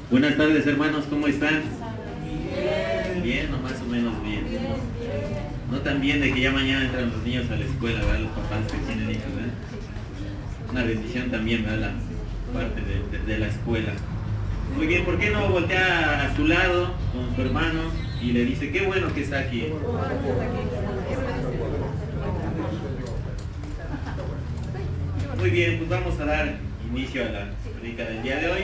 Buenas tardes, hermanos, ¿cómo están? Bien, o más o menos bien. No tan bien de que ya mañana entran los niños a la escuela, ¿verdad? Los papás que tienen hijos, ¿verdad? Una bendición también, ¿verdad? La parte de la escuela. Muy bien, ¿por qué no voltea a su lado con su hermano y le dice, qué bueno que está aquí? Muy bien, pues vamos a dar inicio a la predica del día de hoy.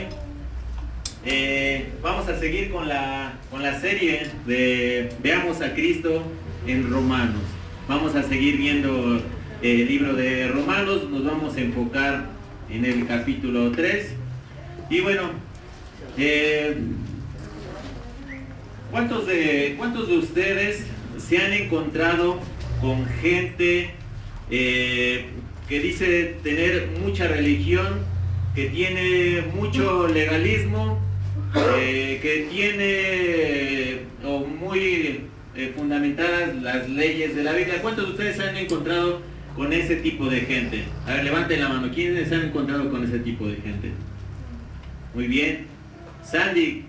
Vamos a seguir con la serie de Veamos a Cristo en Romanos. Vamos a seguir viendo el libro de Romanos, nos vamos a enfocar en el capítulo 3. Y bueno, ¿cuántos de ustedes se han encontrado con gente que dice tener mucha religión, que tiene mucho legalismo, que tiene muy fundamentadas las leyes de la Biblia? ¿Cuántos de ustedes se han encontrado con ese tipo de gente? A ver, levanten la mano. ¿Quiénes se han encontrado con ese tipo de gente? Muy bien. Sandy,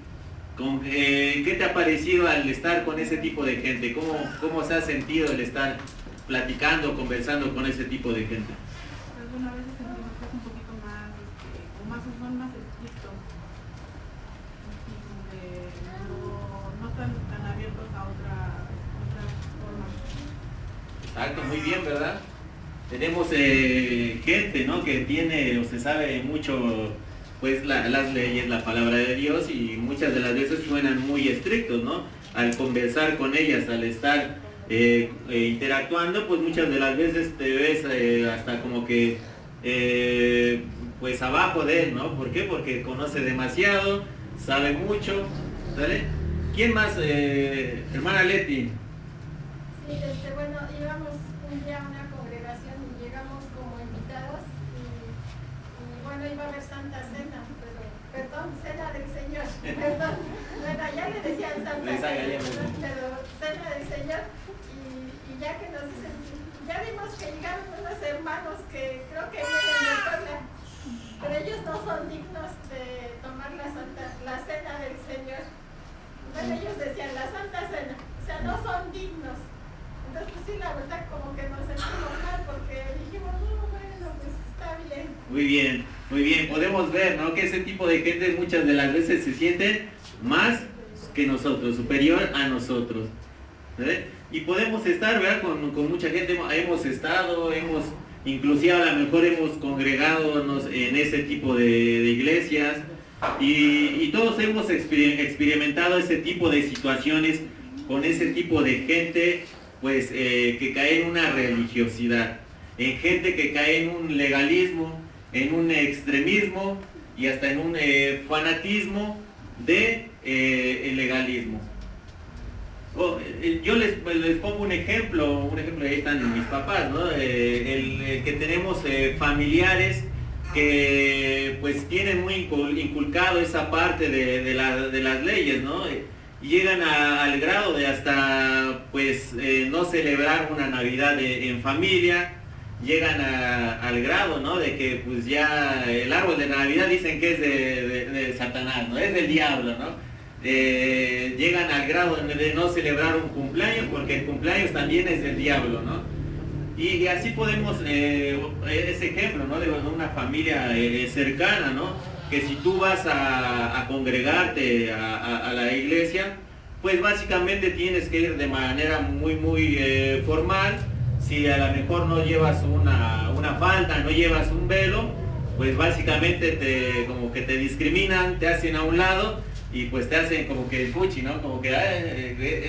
¿qué te ha parecido al estar con ese tipo de gente? ¿Cómo se ha sentido el estar platicando, conversando con ese tipo de gente? Algunas veces sentimos que es un poquito más, son más estrictos, no tan abiertos a otras formas. Exacto, muy bien, ¿verdad? Tenemos gente, ¿no?, que tiene o se sabe mucho, pues, las leyes, la palabra de Dios, y muchas de las veces suenan muy estrictos, ¿no? Al conversar con ellas, al estar interactuando, pues muchas de las veces te ves hasta como que pues abajo de él, ¿no? ¿Por qué? Porque conoce demasiado, sabe mucho, ¿sale? ¿Quién más? Hermana Leti. Sí, bueno, íbamos un día a una congregación y llegamos como invitados y bueno, iba a haber Santa Cena, perdón, Cena del Señor, perdón, bueno, ya le decían Santa Cena, pero Cena del Señor, y ya que nos dicen, ya vimos que llegaron unos hermanos que creo que vienen de Puebla, pero ellos no son dignos de tomar la Cena del Señor. Bueno, ellos decían la Santa Cena, o sea, no son dignos. Entonces, pues sí, la verdad, como que nos sentimos mal porque dijimos, no, bueno, pues está bien. Muy bien, podemos ver, ¿no?, que ese tipo de gente muchas de las veces se sienten más que nosotros, superior a nosotros, ¿verdad? Y podemos estar, ¿verdad?, con mucha gente, hemos estado, inclusive a lo mejor hemos congregado en ese tipo de iglesias, y todos hemos experimentado ese tipo de situaciones con ese tipo de gente, pues que cae en una religiosidad, en gente que cae en un legalismo, en un extremismo y hasta en un fanatismo de el legalismo. Yo les pongo un ejemplo, ahí están mis papás, ¿no? El que tenemos familiares que pues tienen muy inculcado esa parte de las leyes, ¿no? Y llegan al grado de hasta pues no celebrar una Navidad en familia, llegan al grado, ¿no?, de que pues ya el árbol de Navidad dicen que es de Satanás, ¿no?, es del diablo, ¿no? Llegan al grado de no celebrar un cumpleaños porque el cumpleaños también es del diablo, ¿no? Y así podemos, ese ejemplo, ¿no?, de una familia cercana, ¿no?, que si tú vas a congregarte a la iglesia, pues básicamente tienes que ir de manera muy formal. Si a lo mejor no llevas una falda, no llevas un velo, pues básicamente como que te discriminan, te hacen a un lado y pues te hacen como que el fuchi, ¿no? Como que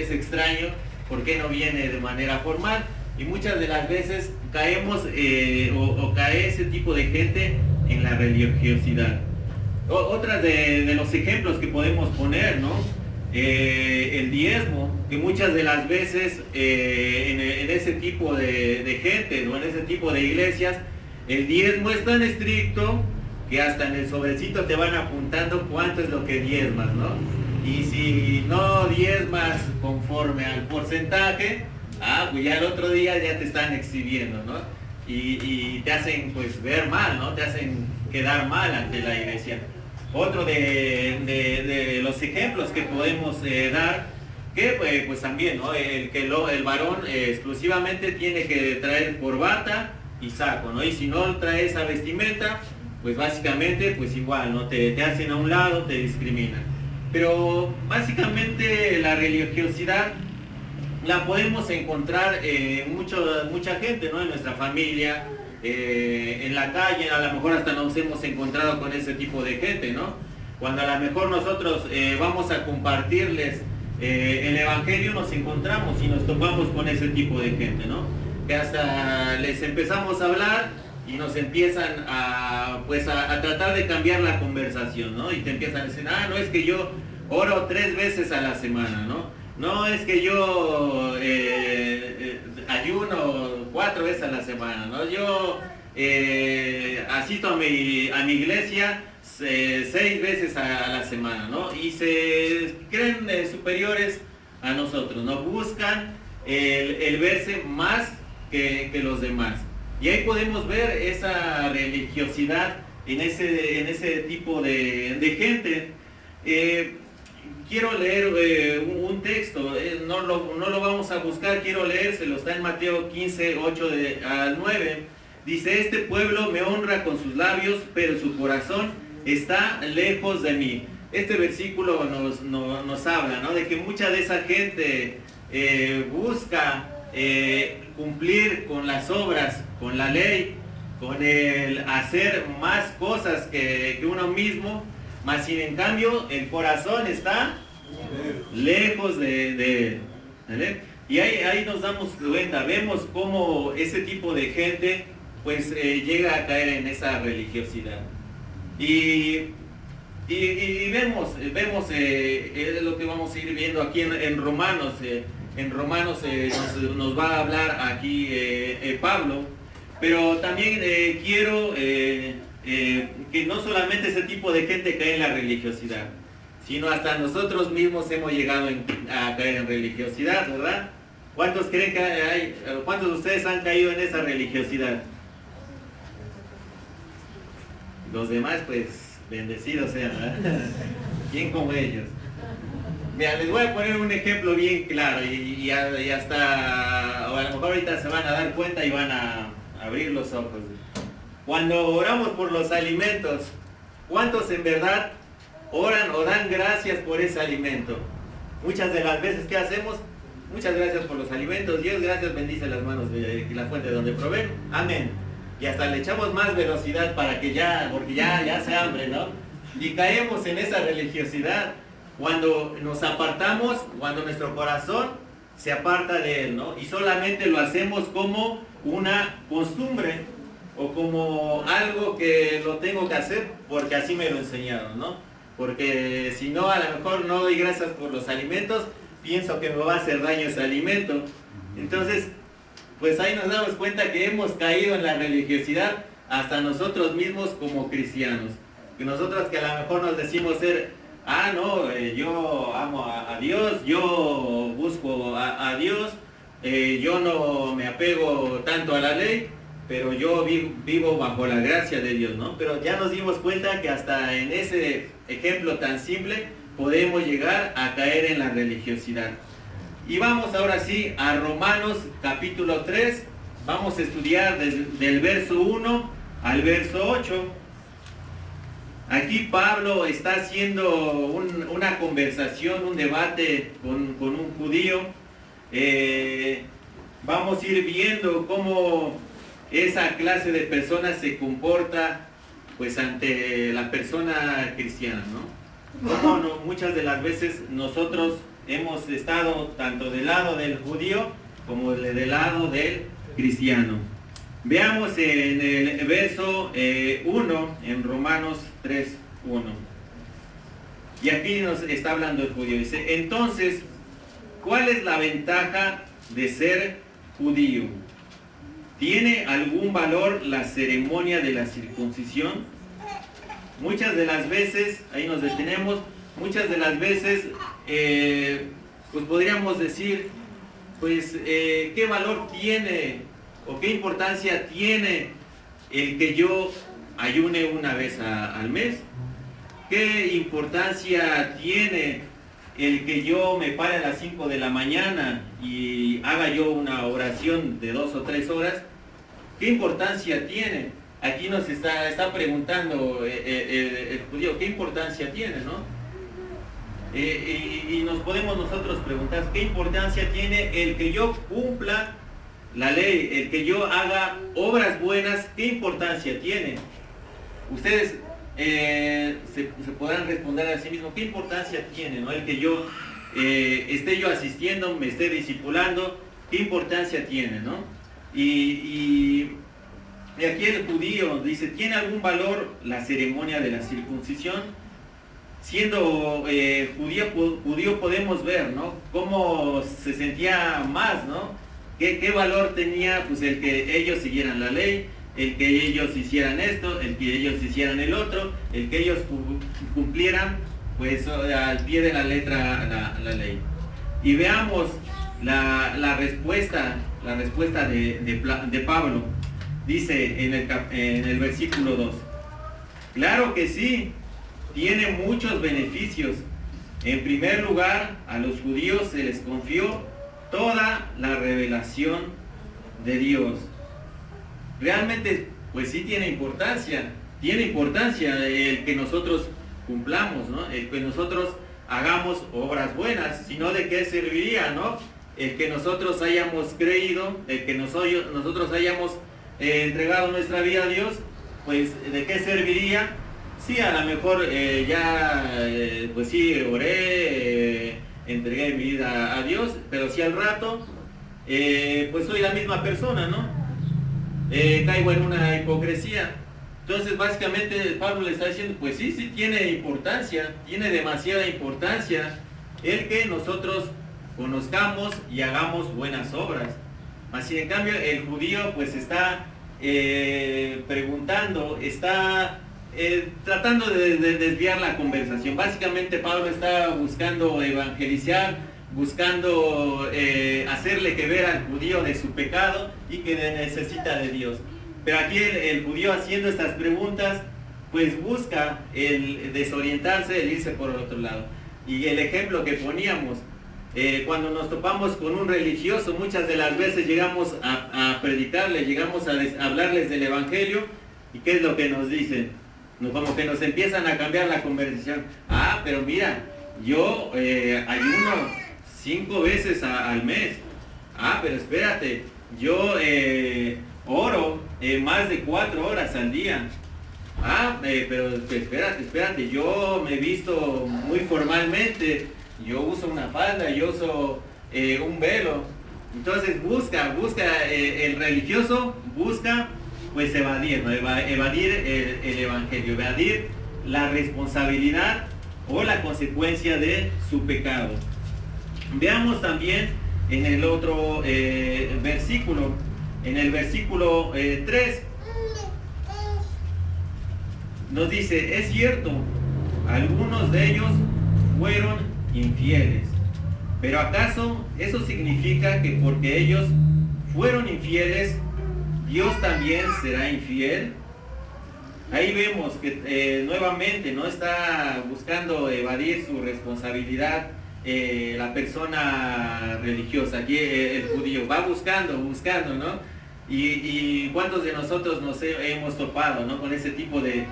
es extraño, ¿por qué no viene de manera formal? Y muchas de las veces caemos o cae ese tipo de gente en la religiosidad. Otras de los ejemplos que podemos poner, ¿no? El diezmo, que muchas de las veces en ese tipo de gente o en ese tipo de iglesias, el diezmo es tan estricto que hasta en el sobrecito te van apuntando cuánto es lo que diezmas, ¿no? Y si no diezmas conforme al porcentaje, pues ya el otro día ya te están exhibiendo, ¿no? y te hacen pues ver mal, ¿no? Te hacen quedar mal ante la iglesia. Otro de los ejemplos que podemos dar, que pues también, ¿no? El varón exclusivamente tiene que traer corbata y saco, ¿no? Y si no trae esa vestimenta, pues básicamente pues igual, ¿no? Te hacen a un lado, te discriminan. Pero básicamente la religiosidad la podemos encontrar mucha gente, ¿no? En nuestra familia, en la calle, a lo mejor hasta nos hemos encontrado con ese tipo de gente, ¿no? Cuando a lo mejor nosotros vamos a compartirles el evangelio, nos encontramos y nos topamos con ese tipo de gente, ¿no? Que hasta les empezamos a hablar y nos empiezan a tratar de cambiar la conversación, ¿no? Y te empiezan a decir, no, es que yo oro 3 veces a la semana, ¿no? No, es que yo ayuno 4 veces a la semana, ¿no? Yo asisto a mi iglesia 6 veces a la semana, ¿no? Y se creen superiores a nosotros, ¿no? Buscan el verse más que los demás. Y ahí podemos ver esa religiosidad en ese tipo de gente. Quiero leer un texto, no lo vamos a buscar, quiero leérselo, está en Mateo 15, 8 al 9. Dice, este pueblo me honra con sus labios, pero su corazón está lejos de mí. Este versículo nos habla, ¿no? De que mucha de esa gente busca cumplir con las obras, con la ley, con el hacer más cosas que uno mismo, mas sin en cambio el corazón está lejos de él, ¿vale? Y ahí nos damos cuenta, vemos cómo ese tipo de gente pues llega a caer en esa religiosidad. Y vemos lo que vamos a ir viendo aquí en Romanos. En Romanos nos va a hablar aquí Pablo, pero también quiero que no solamente ese tipo de gente cae en la religiosidad, sino hasta nosotros mismos hemos llegado a caer en religiosidad, ¿verdad? ¿Cuántos creen que cuántos de ustedes han caído en esa religiosidad? Los demás, pues, bendecidos sean, ¿verdad? ¿Quién como ellos? Mira, les voy a poner un ejemplo bien claro y hasta, o a lo mejor ahorita se van a dar cuenta y van a abrir los ojos. Cuando oramos por los alimentos, ¿cuántos en verdad oran o dan gracias por ese alimento? Muchas de las veces, ¿qué hacemos? Muchas gracias por los alimentos. Dios, gracias, bendice las manos de la fuente de donde proveen. Amén. Y hasta le echamos más velocidad para que porque ya se hambre, ¿no? Y caemos en esa religiosidad cuando nos apartamos, cuando nuestro corazón se aparta de Él, ¿no? Y solamente lo hacemos como una costumbre o como algo que lo tengo que hacer porque así me lo enseñaron, ¿no? Porque si no, a lo mejor no doy gracias por los alimentos, pienso que me va a hacer daño ese alimento. Entonces, pues ahí nos damos cuenta que hemos caído en la religiosidad hasta nosotros mismos como cristianos. Que nosotros que a lo mejor nos decimos ser, yo amo a Dios, yo busco a Dios, yo no me apego tanto a la ley, pero yo vivo bajo la gracia de Dios, ¿no? Pero ya nos dimos cuenta que hasta en ese ejemplo tan simple podemos llegar a caer en la religiosidad. Y vamos ahora sí a Romanos capítulo 3, vamos a estudiar del verso 1 al verso 8. Aquí Pablo está haciendo una conversación, un debate con un judío. Vamos a ir viendo cómo esa clase de personas se comporta pues ante la persona cristiana, ¿no? Como muchas de las veces nosotros hemos estado tanto del lado del judío como del lado del cristiano. Veamos en el verso 1, en Romanos 3, 1. Y aquí nos está hablando el judío. Dice, entonces, ¿cuál es la ventaja de ser judío? ¿Tiene algún valor la ceremonia de la circuncisión? Muchas de las veces, ahí nos detenemos, muchas de las veces, pues podríamos decir, pues, ¿qué valor tiene o qué importancia tiene el que yo ayune una vez al mes? ¿Qué importancia tiene el que yo me pare a las 5 de la mañana y haga yo una oración de 2 o 3 horas? ¿Qué importancia tiene? Aquí nos está preguntando el judío, ¿qué importancia tiene, no? Y nos podemos nosotros preguntar, ¿qué importancia tiene el que yo cumpla la ley, el que yo haga obras buenas? ¿Qué importancia tiene? Ustedes se podrán responder a sí mismos, ¿qué importancia tiene, no? El que yo esté yo asistiendo, me esté discipulando, ¿qué importancia tiene, no? Y aquí el judío dice, ¿tiene algún valor la ceremonia de la circuncisión? Siendo judío podemos ver, ¿no? Cómo se sentía más, ¿no? ¿Qué valor tenía pues el que ellos siguieran la ley, el que ellos hicieran esto, el que ellos hicieran el otro, el que ellos cumplieran pues al pie de la letra la ley? Y veamos la respuesta de Pablo. Dice en el versículo 2, claro que sí, tiene muchos beneficios. En primer lugar, a los judíos se les confió toda la revelación de Dios. Realmente, pues sí tiene importancia el que nosotros cumplamos, ¿no? El que nosotros hagamos obras buenas, si no, ¿de qué serviría, no? El que nosotros hayamos creído, el que nosotros hayamos entregado nuestra vida a Dios, pues ¿de qué serviría? Sí, a lo mejor pues sí, oré, entregué mi vida a Dios, pero si al rato, pues soy la misma persona, ¿no? Caigo en una hipocresía. Entonces, básicamente, Pablo le está diciendo, pues sí tiene importancia, tiene demasiada importancia el que nosotros conozcamos y hagamos buenas obras. Así, en cambio, el judío, pues está preguntando, está tratando de desviar la conversación. Básicamente Pablo está buscando evangelizar, buscando hacerle que ver al judío de su pecado y que necesita de Dios. Pero aquí el judío, haciendo estas preguntas, pues busca el desorientarse, el irse por el otro lado. Y el ejemplo que poníamos, cuando nos topamos con un religioso, muchas de las veces llegamos a predicarles, llegamos a hablarles del evangelio, y ¿qué es lo que nos dicen? Como que nos empiezan a cambiar la conversación. Ah, pero mira, yo ayuno 5 veces al mes. Ah, pero espérate, yo oro más de 4 horas al día. Ah, pero espérate, yo me he visto muy formalmente, yo uso una falda, yo uso un velo. Entonces busca el religioso, busca pues evadir, ¿no? Evadir el evangelio, evadir la responsabilidad o la consecuencia de su pecado. Veamos también en el otro versículo, en el versículo 3, nos dice, es cierto, algunos de ellos fueron infieles, pero ¿acaso eso significa que porque ellos fueron infieles, Dios también será infiel? Ahí vemos que nuevamente no está buscando evadir su responsabilidad la persona religiosa. Aquí el judío va buscando, ¿no? Y cuántos de nosotros nos hemos topado, ¿no? Con ese tipo de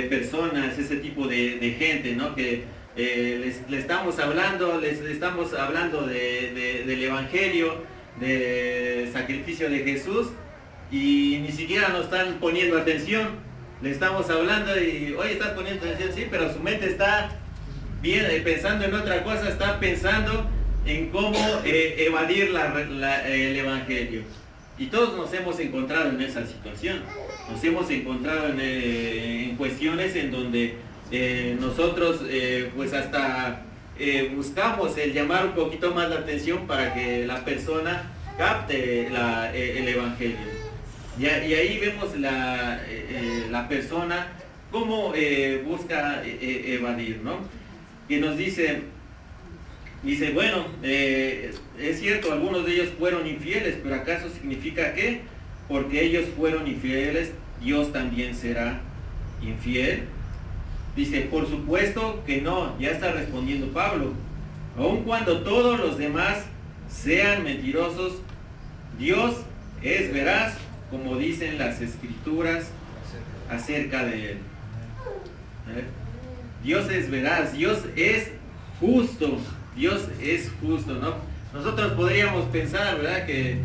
personas, ese tipo de gente, ¿no? Que le estamos hablando del evangelio, del sacrificio de Jesús, y ni siquiera nos están poniendo atención. Le estamos hablando y, oye, estás poniendo atención, sí, pero su mente está bien, pensando en otra cosa, está pensando en cómo evadir el evangelio. Y todos nos hemos encontrado en esa situación. Nos hemos encontrado en cuestiones en donde nosotros pues hasta buscamos el llamar un poquito más la atención para que la persona capte el evangelio. Y ahí vemos la persona cómo busca evadir, ¿no? Que nos dice, Dice, bueno, es cierto, algunos de ellos fueron infieles, pero ¿acaso significa que porque ellos fueron infieles, Dios también será infiel? Dice, por supuesto que no, ya está respondiendo Pablo. Aun cuando todos los demás sean mentirosos, Dios es veraz, como dicen las Escrituras acerca de él. Dios es veraz, Dios es justo, ¿no? Nosotros podríamos pensar, ¿verdad?, que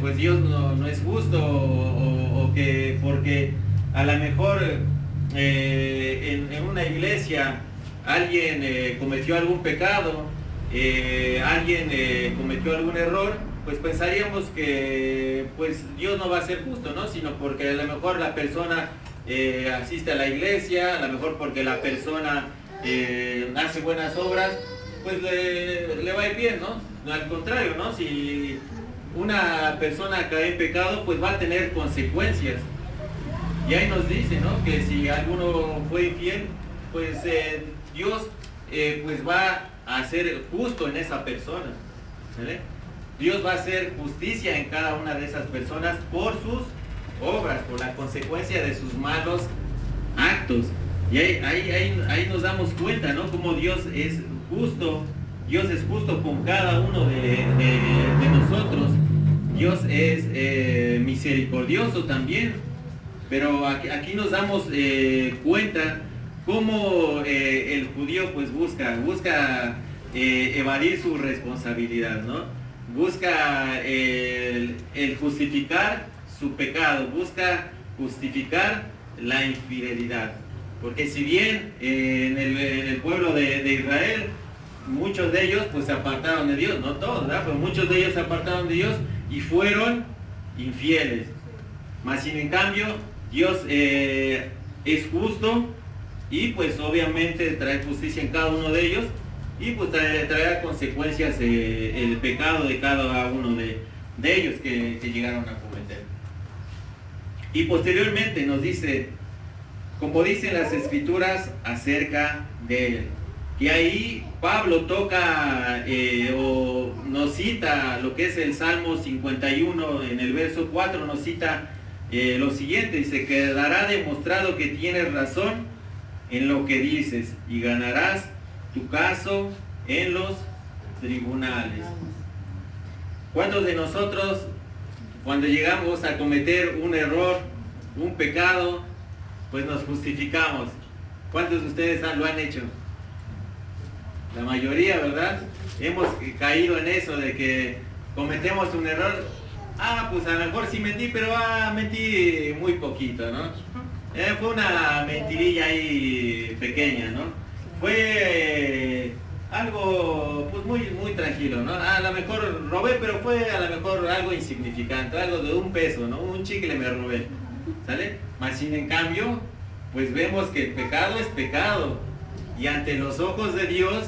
pues Dios no es justo, o que porque a lo mejor en una iglesia alguien cometió algún pecado, alguien cometió algún error, pues pensaríamos que pues Dios no va a ser justo, ¿no? Sino porque a lo mejor la persona asiste a la iglesia, a lo mejor porque la persona hace buenas obras, pues le va a ir bien, ¿no? Al contrario, ¿no? Si una persona cae en pecado, pues va a tener consecuencias. Y ahí nos dice, ¿no?, que si alguno fue infiel, pues Dios pues va a ser justo en esa persona, ¿vale? Dios va a hacer justicia en cada una de esas personas por sus obras, por la consecuencia de sus malos actos. Y ahí nos damos cuenta, ¿no?, cómo Dios es justo con cada uno de nosotros. Dios es misericordioso también, pero aquí nos damos cuenta cómo el judío pues busca evadir su responsabilidad, ¿no? Busca el justificar su pecado, busca justificar la infidelidad. Porque si bien en el pueblo de Israel, muchos de ellos pues se apartaron de Dios, no todos, ¿verdad?, pero muchos de ellos se apartaron de Dios y fueron infieles. Mas sin en cambio, Dios es justo y pues obviamente trae justicia en cada uno de ellos, y pues traerá consecuencias el pecado de cada uno de ellos que llegaron a cometer. Y posteriormente nos dice, como dicen las Escrituras acerca de él, que ahí Pablo toca o nos cita lo que es el Salmo 51, en el verso 4 nos cita lo siguiente, dice: quedará demostrado que tienes razón en lo que dices y ganarás tu caso en los tribunales. ¿Cuántos de nosotros, cuando llegamos a cometer un error, un pecado, pues nos justificamos? ¿Cuántos de ustedes lo han hecho? La mayoría, ¿verdad? Hemos caído en eso de que cometemos un error. Pues a lo mejor sí mentí, pero mentí muy poquito, ¿no? Fue una mentirilla ahí pequeña, ¿no? Fue algo pues muy tranquilo, ¿no? A lo mejor robé, pero fue a lo mejor algo insignificante, algo de $1, ¿no? Un chicle me robé, ¿sale? Mas sin en cambio, pues vemos que el pecado es pecado, y ante los ojos de Dios,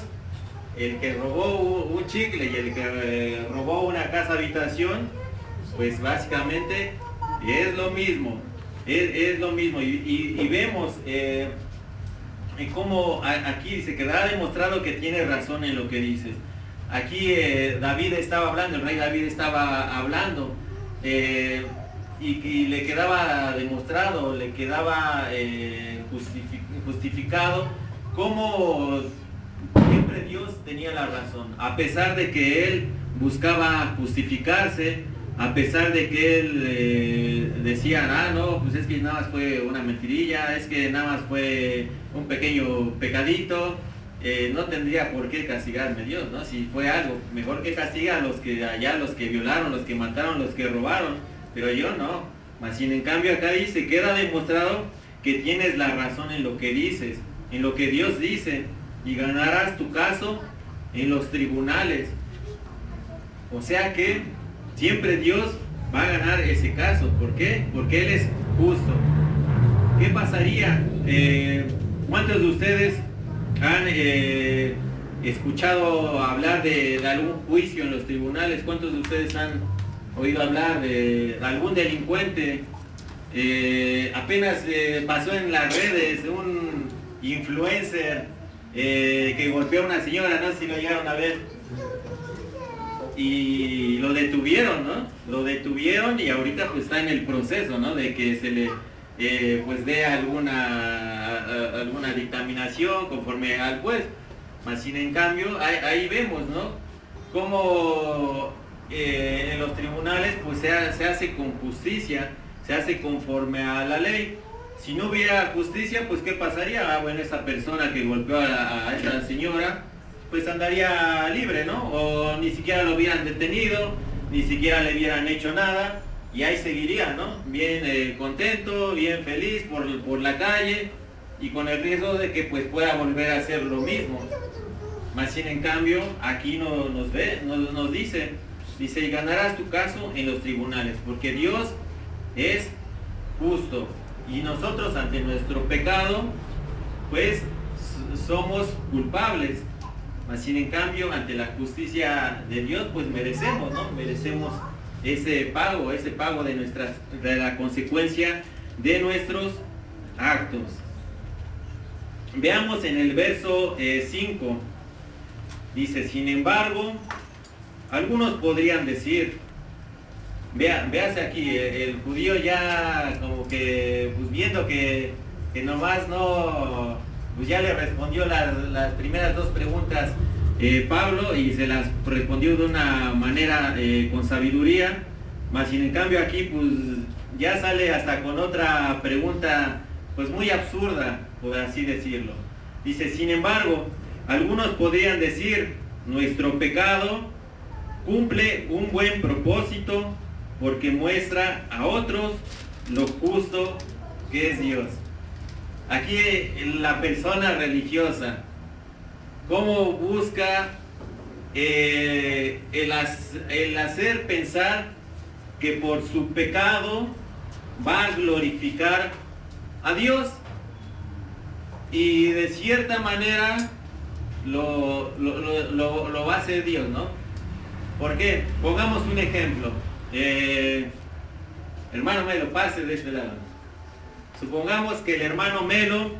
el que robó un chicle y el que robó una casa habitación, pues básicamente es lo mismo, es lo mismo. Y vemos cómo aquí dice: quedará demostrado que tienes razón en lo que dices. Aquí David estaba hablando, el rey David estaba hablando, y le quedaba demostrado, le quedaba justificado cómo siempre Dios tenía la razón, a pesar de que él buscaba justificarse, a pesar de que él decía, no, pues es que nada más fue una mentirilla, es que nada más fue un pequeño pecadito, no tendría por qué castigarme Dios, ¿no? Si fue algo, mejor que castiga a los que violaron, los que mataron, los que robaron, pero yo no. Mas sin en cambio acá dice: queda demostrado que tienes la razón en lo que dices, en lo que Dios dice, y ganarás tu caso en los tribunales. O sea que siempre Dios va a ganar ese caso. ¿Por qué? Porque Él es justo. ¿Qué pasaría? ¿Cuántos de ustedes han escuchado hablar de algún juicio en los tribunales? ¿Cuántos de ustedes han oído hablar de algún delincuente? Apenas pasó en las redes un influencer que golpeó a una señora, no sé si lo llegaron a ver, y lo detuvieron, ¿no? Lo detuvieron y ahorita pues está en el proceso, ¿no? De que se le pues dé alguna dictaminación conforme al juez. Más sin en cambio, ahí vemos, ¿no? Cómo en los tribunales pues se hace con justicia, se hace conforme a la ley. Si no hubiera justicia, pues ¿qué pasaría? Bueno, esa persona que golpeó a esa señora, pues andaría libre, ¿no? O ni siquiera lo hubieran detenido, ni siquiera le hubieran hecho nada, y ahí seguiría, ¿no? Bien contento, bien feliz por la calle, y con el riesgo de que pues pueda volver a hacer lo mismo. Más sin en cambio, aquí nos dice, y ganarás tu caso en los tribunales, porque Dios es justo, y nosotros ante nuestro pecado, pues somos culpables. Mas sin en cambio, ante la justicia de Dios, pues merecemos, ¿no? Merecemos ese pago de la consecuencia de nuestros actos. Veamos en el verso 5. Dice, sin embargo, algunos podrían decir, véase aquí, el judío ya como que, pues viendo que nomás no, pues ya le respondió las primeras dos preguntas Pablo, y se las respondió de una manera con sabiduría, mas sin en cambio aquí pues ya sale hasta con otra pregunta pues muy absurda, por así decirlo. Dice, sin embargo, algunos podrían decir, nuestro pecado cumple un buen propósito porque muestra a otros lo justo que es Dios. Aquí la persona religiosa, ¿cómo busca el hacer pensar que por su pecado va a glorificar a Dios? Y de cierta manera lo va a hacer Dios, ¿no? ¿Por qué? Pongamos un ejemplo. Hermano Melo, pase de este lado. Supongamos que el hermano Melo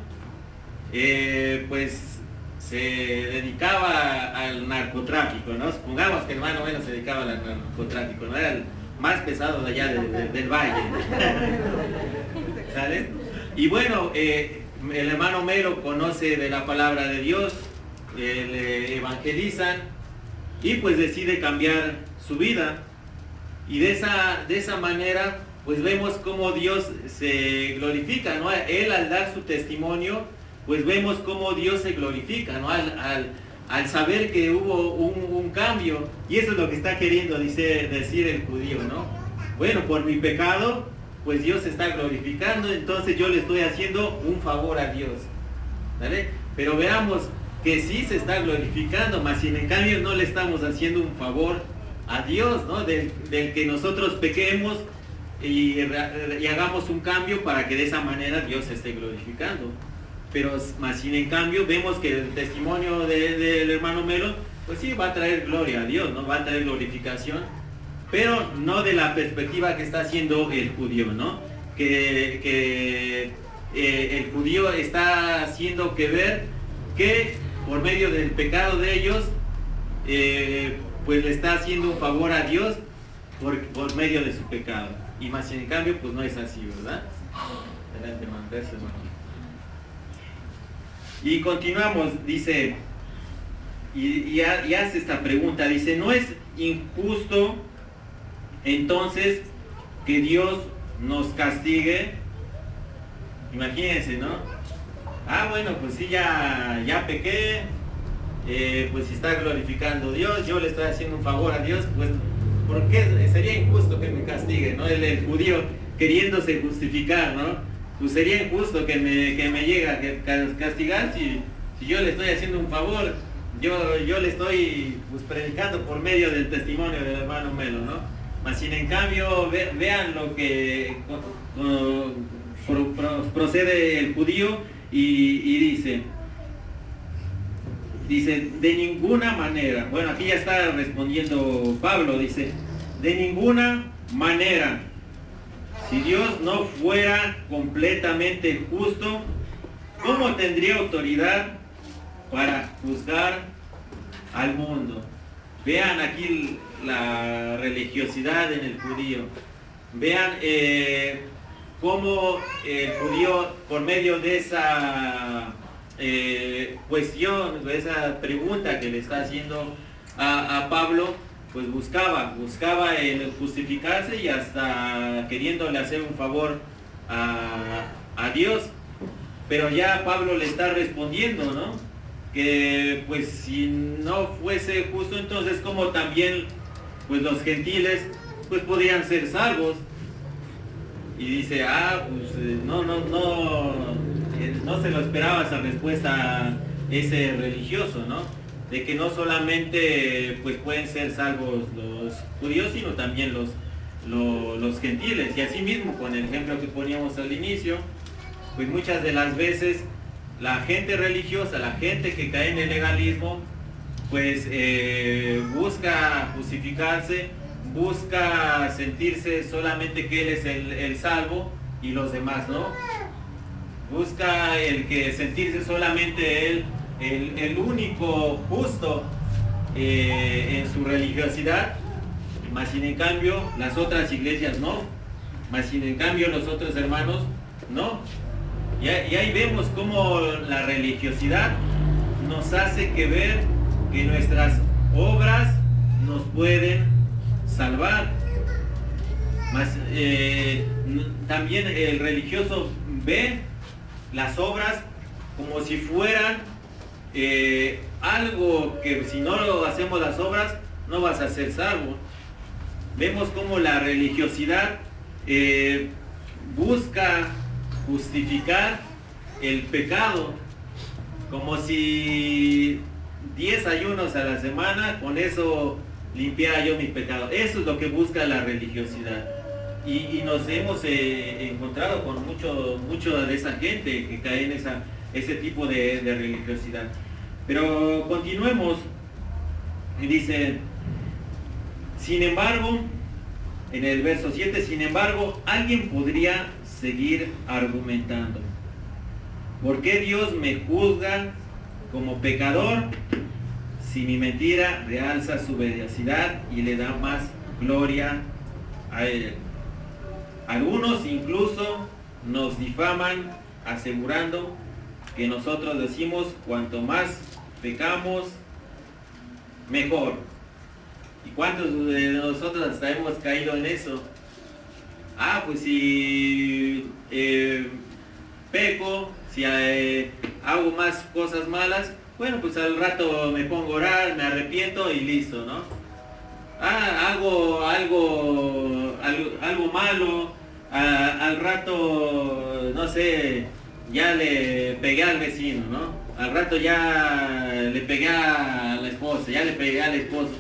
pues se dedicaba al narcotráfico, ¿no? Supongamos que el hermano Melo se dedicaba al narcotráfico, ¿no? Era el más pesado de allá del valle. ¿Sale? Y bueno, el hermano Melo conoce de la palabra de Dios, le evangelizan y pues decide cambiar su vida. Y de esa manera pues vemos cómo Dios se glorifica, ¿no? Él al dar su testimonio, pues vemos cómo Dios se glorifica, ¿no? Al saber que hubo un cambio. Y eso es lo que está queriendo decir el judío, ¿no? Bueno, por mi pecado, pues Dios se está glorificando, entonces yo le estoy haciendo un favor a Dios, ¿vale? Pero veamos que sí se está glorificando, mas sin en cambio no le estamos haciendo un favor a Dios, ¿no? Del que nosotros pequemos y hagamos un cambio para que de esa manera Dios se esté glorificando. Pero más sin en cambio vemos que el testimonio del hermano Melo, pues sí va a traer gloria a Dios, ¿no? Va a traer glorificación, pero no de la perspectiva que está haciendo el judío, ¿no? Que el judío está haciendo que ver que por medio del pecado de ellos, pues le está haciendo un favor a Dios por medio de su pecado. Y más en cambio, pues no es así, ¿verdad? Adelante, hermano. Gracias, hermano. Y continuamos, dice, y hace esta pregunta, dice, ¿no es injusto entonces que Dios nos castigue? Imagínense, ¿no? Ah, bueno, pues sí, ya pequé, pues si está glorificando a Dios, yo le estoy haciendo un favor a Dios, pues ¿por qué sería injusto que me castigue, ¿no? El judío queriéndose justificar, ¿no? Pues sería injusto que me llegue a castigar si yo le estoy haciendo un favor, yo le estoy pues predicando por medio del testimonio del hermano Melo, ¿no? Mas sin en cambio, vean lo que procede el judío y dice, de ninguna manera, bueno, aquí ya está respondiendo Pablo, dice, de ninguna manera, si Dios no fuera completamente justo, ¿cómo tendría autoridad para juzgar al mundo. Vean aquí la religiosidad en el judío. Vean cómo el judío, por medio de esa cuestión, de esa pregunta que le está haciendo a Pablo, pues buscaba el justificarse y hasta queriéndole hacer un favor a Dios. Pero ya Pablo le está respondiendo, ¿no? Que pues si no fuese justo, entonces como también pues los gentiles pues podrían ser salvos. Y dice, pues no se lo esperaba esa respuesta a ese religioso, ¿no? De que no solamente pues pueden ser salvos los judíos, sino también los gentiles. Y así mismo, con el ejemplo que poníamos al inicio, pues muchas de las veces la gente religiosa, la gente que cae en el legalismo, pues busca justificarse, busca sentirse solamente que él es el salvo y los demás no. Busca el que sentirse solamente él el único justo en su religiosidad, más sin en cambio las otras iglesias no, más sin en cambio los otros hermanos no. Y ahí vemos cómo la religiosidad nos hace que ver que nuestras obras nos pueden salvar. También el religioso ve las obras como si fueran algo que si no lo hacemos las obras no vas a ser salvo. Vemos cómo la religiosidad busca justificar el pecado, como si 10 ayunos a la semana, con eso limpiara yo mi pecado. Eso es lo que busca la religiosidad. Y nos hemos encontrado con mucho de esa gente que cae en ese tipo de religiosidad. Pero continuemos. Dice, sin embargo, en el verso 7, sin embargo, alguien podría seguir argumentando. ¿Por qué Dios me juzga como pecador si mi mentira realza su veracidad y le da más gloria a Él? Algunos incluso nos difaman asegurando que nosotros decimos cuanto más pecamos, mejor. ¿Y cuántos de nosotros hasta hemos caído en eso? Pues si peco, si hago más cosas malas, bueno, pues al rato me pongo a orar, me arrepiento y listo, ¿no? Hago algo malo, al rato, no sé, ya le pegué al vecino, ¿no? Al rato ya le pegué a la esposa, ya le pegué al esposo.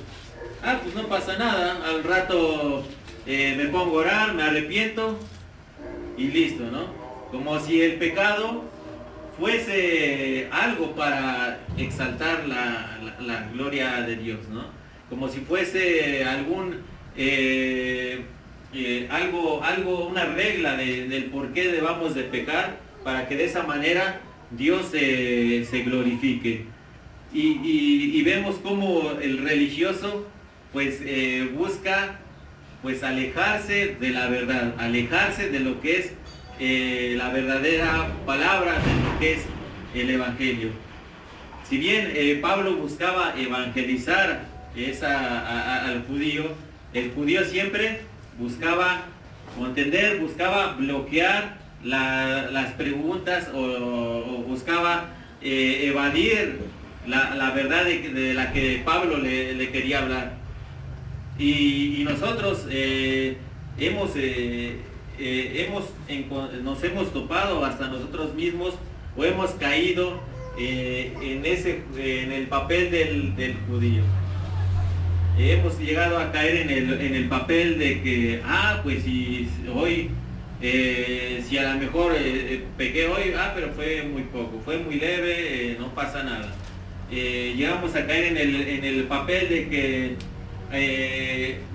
Pues no pasa nada, al rato me pongo a orar, me arrepiento y listo, ¿no? Como si el pecado fuese algo para exaltar la gloria de Dios, ¿no? Como si fuese una regla del por qué debamos de pecar, para que de esa manera Dios se glorifique. Y vemos cómo el religioso pues busca pues alejarse de la verdad, alejarse de lo que es la verdadera palabra, de lo que es el evangelio. Si bien Pablo buscaba evangelizar al judío, el judío siempre buscaba contender, buscaba bloquear las preguntas o buscaba evadir la verdad de la que Pablo le quería hablar. Y nosotros nos hemos topado hasta nosotros mismos, o hemos caído en el papel del judío. Hemos llegado a caer en el papel de que, pues si hoy, si a lo mejor pequé hoy, pero fue muy poco, fue muy leve, no pasa nada. Llegamos a caer en el papel de que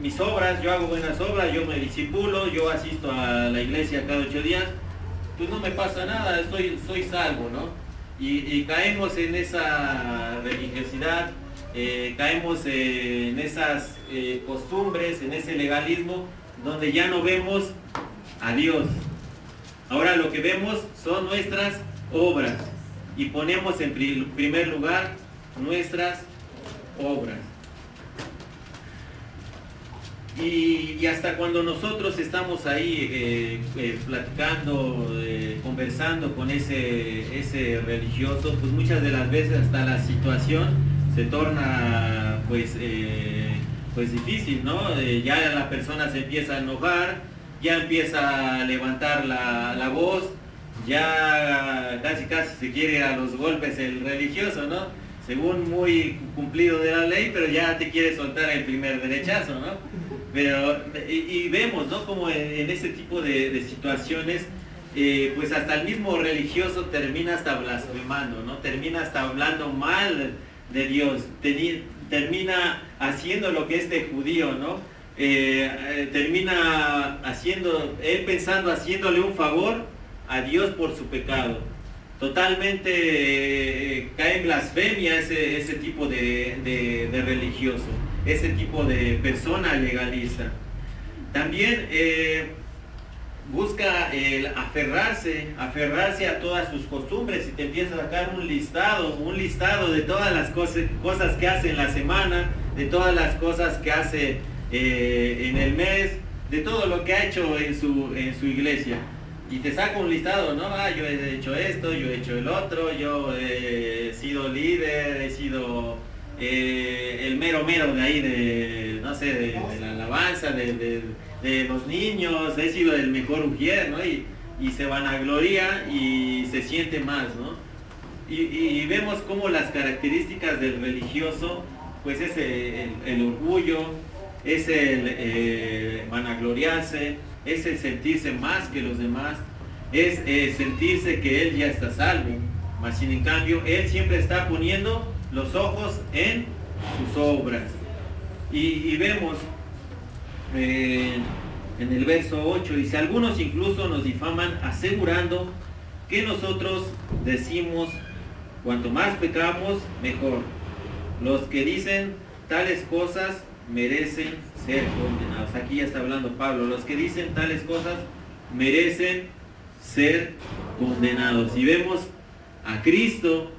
mis obras, yo hago buenas obras, yo me disipulo, yo asisto a la iglesia cada 8 días, pues no me pasa nada, soy salvo, ¿no? y caemos en esa religiosidad, caemos en esas costumbres, en ese legalismo, donde ya no vemos a Dios. Ahora lo que vemos son nuestras obras y ponemos en primer lugar nuestras obras. Y hasta cuando nosotros estamos ahí platicando, conversando con ese religioso, pues muchas de las veces hasta la situación se torna pues difícil, ¿no? Ya la persona se empieza a enojar, ya empieza a levantar la voz, ya casi se quiere ir a los golpes el religioso, ¿no? Según muy cumplido de la ley, pero ya te quiere soltar el primer derechazo, ¿no? Pero, y vemos, ¿no? Como en ese tipo de situaciones, pues hasta el mismo religioso termina hasta blasfemando, ¿no? Termina hasta hablando mal de Dios, termina haciendo lo que es de judío, ¿no? Termina él pensando, haciéndole un favor a Dios por su pecado. Totalmente cae en blasfemia ese tipo de religioso, ese tipo de persona legalista. También busca el aferrarse a todas sus costumbres, y te empieza a sacar un listado de todas las cosas que hace en la semana, de todas las cosas que hace en el mes, de todo lo que ha hecho en su iglesia. Y te saca un listado, ¿no? Yo he hecho esto, yo he hecho el otro, yo he sido líder, he sido el mero de ahí, de la alabanza, de los niños, he sido el mejor ujier, ¿no? Y se vanagloria y se siente más, ¿no? Y vemos cómo las características del religioso, pues es el orgullo, es el vanagloriarse, es el sentirse más que los demás, es sentirse que él ya está salvo, mas sin en cambio él siempre está poniendo los ojos en sus obras. Y vemos en el verso 8, dice: algunos incluso nos difaman asegurando que nosotros decimos, cuanto más pecamos, mejor. Los que dicen tales cosas merecen ser condenados. Aquí ya está hablando Pablo. Los que dicen tales cosas merecen ser condenados. Y vemos a Cristo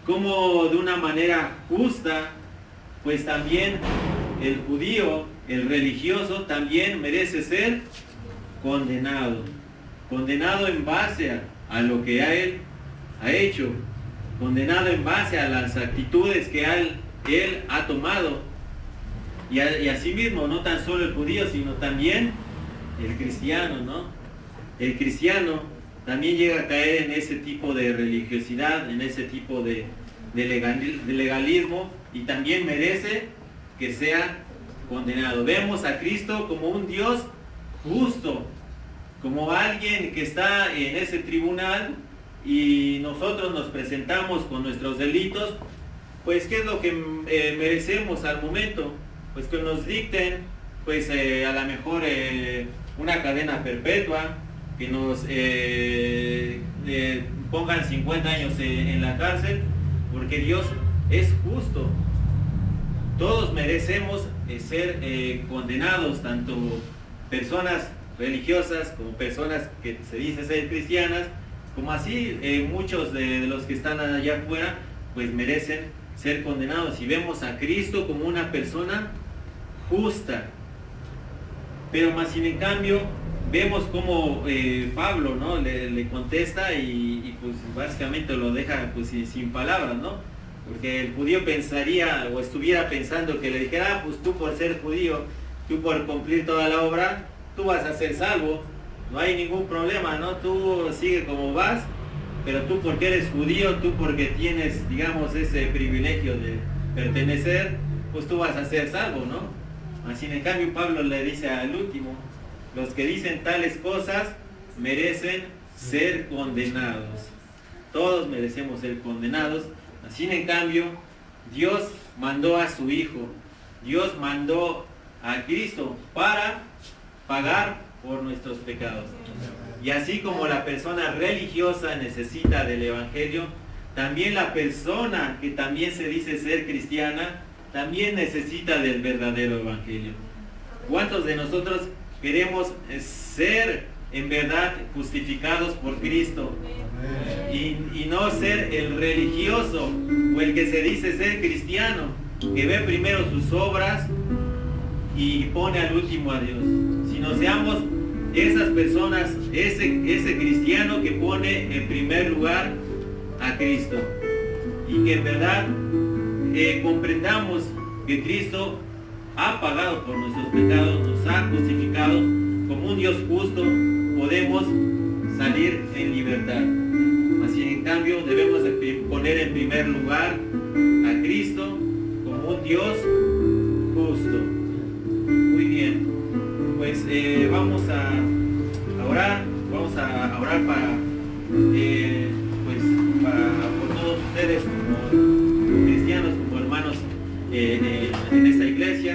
como de una manera justa, pues también el judío, el religioso, también merece ser condenado. Condenado en base a lo que él ha hecho. Condenado en base a las actitudes que él ha tomado. Y así mismo, no tan solo el judío, sino también el cristiano, ¿no? El cristiano también llega a caer en ese tipo de religiosidad, en ese tipo de legalismo, y también merece que sea condenado. Vemos a Cristo como un Dios justo, como alguien que está en ese tribunal y nosotros nos presentamos con nuestros delitos. Pues ¿qué es lo que merecemos al momento? Pues que nos dicten, pues a lo mejor una cadena perpetua, que nos pongan 50 años en la cárcel, porque Dios es justo. Todos merecemos ser condenados, tanto personas religiosas como personas que se dicen ser cristianas, como así muchos de los que están allá afuera, pues merecen ser condenados. Y vemos a Cristo como una persona justa. Pero más sin en cambio, vemos como Pablo, ¿no? le contesta y pues básicamente lo deja pues sin palabras, ¿no? Porque el judío pensaría o estuviera pensando que le dijera, pues tú por ser judío, tú por cumplir toda la obra, tú vas a ser salvo, no hay ningún problema, ¿no? Tú sigue como vas, pero tú porque eres judío, tú porque tienes, digamos, ese privilegio de pertenecer, pues tú vas a ser salvo, ¿no? Así en cambio Pablo le dice al último: los que dicen tales cosas merecen ser condenados. Todos merecemos ser condenados. Así en cambio Dios mandó a su Hijo, Dios mandó a Cristo para pagar por nuestros pecados. Y así como la persona religiosa necesita del Evangelio, también la persona que también se dice ser cristiana, también necesita del verdadero evangelio. ¿Cuántos de nosotros queremos ser en verdad justificados por Cristo? Y no ser el religioso o el que se dice ser cristiano, que ve primero sus obras y pone al último a Dios. Sino seamos esas personas, ese cristiano que pone en primer lugar a Cristo, y que en verdad comprendamos que Cristo ha pagado por nuestros pecados, nos ha justificado. Como un Dios justo podemos salir en libertad. Así en cambio debemos poner en primer lugar a Cristo como un Dios justo. Muy bien, pues vamos a orar para por todos ustedes como cristianos, como hermanos en esta iglesia.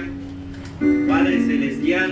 Padre Celestial,